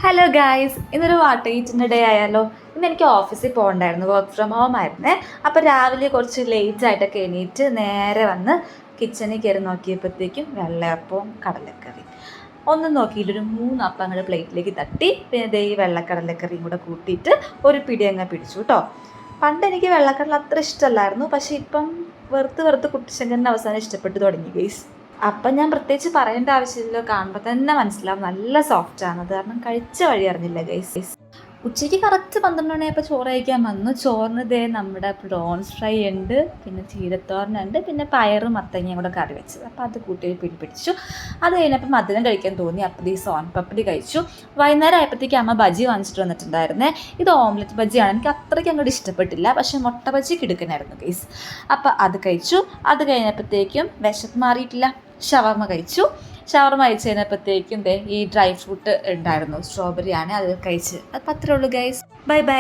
Hello guys, ഇന്നൊരു water ഈറ്റിൻ്റെ day ആയാലോ. ഇന്ന് എനിക്ക് ഓഫീസിൽ പോകണ്ടായിരുന്നു, വർക്ക് ഫ്രം ഹോം ആയിരുന്നേ. അപ്പോൾ രാവിലെ കുറച്ച് ലേറ്റ് ആയിട്ടൊക്കെ എണീറ്റ് നേരെ വന്ന് കിച്ചണിൽ കയറി നോക്കിയപ്പോഴത്തേക്കും വെള്ളയപ്പവും കടലക്കറി. ഒന്നും നോക്കിയില്ല, ഒരു 3 അപ്പം അങ്ങോട്ട് പ്ലേറ്റിലേക്ക് തട്ടി. പിന്നെ ഈ വെള്ളക്കടലക്കറിയും കൂടെ കൂട്ടിയിട്ട് ഒരു പിടി അങ്ങ് പിടിച്ചു കേട്ടോ. പണ്ട് എനിക്ക് വെള്ളക്കടല അത്ര ഇഷ്ടമല്ലായിരുന്നു, പക്ഷേ ഇപ്പം വെറുത്ത് കുട്ടിശങ്കറിൻ്റെ അവസാനം ഇഷ്ടപ്പെട്ടു തുടങ്ങി ഗൈസ്. അപ്പം ഞാൻ പ്രത്യേകിച്ച് പറയേണ്ട ആവശ്യമില്ലല്ലോ, കാണുമ്പോൾ തന്നെ മനസ്സിലാവും നല്ല സോഫ്റ്റാണ്. അത് കാരണം കഴിച്ച വഴി അറിഞ്ഞില്ല ഗൈസ്. ഉച്ചയ്ക്ക് കറക്റ്റ് 12 മണിയായപ്പോൾ ചോറ് കഴിക്കാൻ വന്നു. ചോറിന് ദേ നമ്മുടെ പ്രോൺസ് ഫ്രൈ ഉണ്ട്, പിന്നെ ചീരത്തോരനുണ്ട്, പിന്നെ പയറും മത്തങ്ങയും കൂടെ കറി വെച്ചത്. അപ്പോൾ അത് കൂട്ടി പിടിപ്പിച്ചു. അത് കഴിഞ്ഞപ്പോൾ മധുരം കഴിക്കാൻ തോന്നി, അപ്പോൾ ഈ സോൻ പപ്പടി കഴിച്ചു. വൈകുന്നേരം ആയപ്പോഴത്തേക്ക് അമ്മ ബജി വാങ്ങിച്ചിട്ട് വന്നിട്ടുണ്ടായിരുന്നേ. ഇത് ഓംലെറ്റ് ബജിയാണ്, എനിക്ക് അത്രയ്ക്ക് അങ്ങോട്ട് ഇഷ്ടപ്പെട്ടില്ല, പക്ഷേ മുട്ട ബജി കിടുക്കനായിരുന്നു ഗൈസ്. അപ്പോൾ അത് കഴിച്ചു. അത് കഴിഞ്ഞപ്പോഴത്തേക്കും വിശപ്പ് മാറിയിട്ടില്ല, ഷവർമ കഴിച്ചു. ഷവർമ കഴിച്ച് കഴിഞ്ഞപ്പോഴത്തേക്കും ഈ ഡ്രൈ ഫ്രൂട്ട് ഉണ്ടായിരുന്നു, സ്ട്രോബെറി ആണ്, അത് കഴിച്ച്. അപ്പം അത്രേ ഉള്ളൂ ഗൈസ്. Bye bye.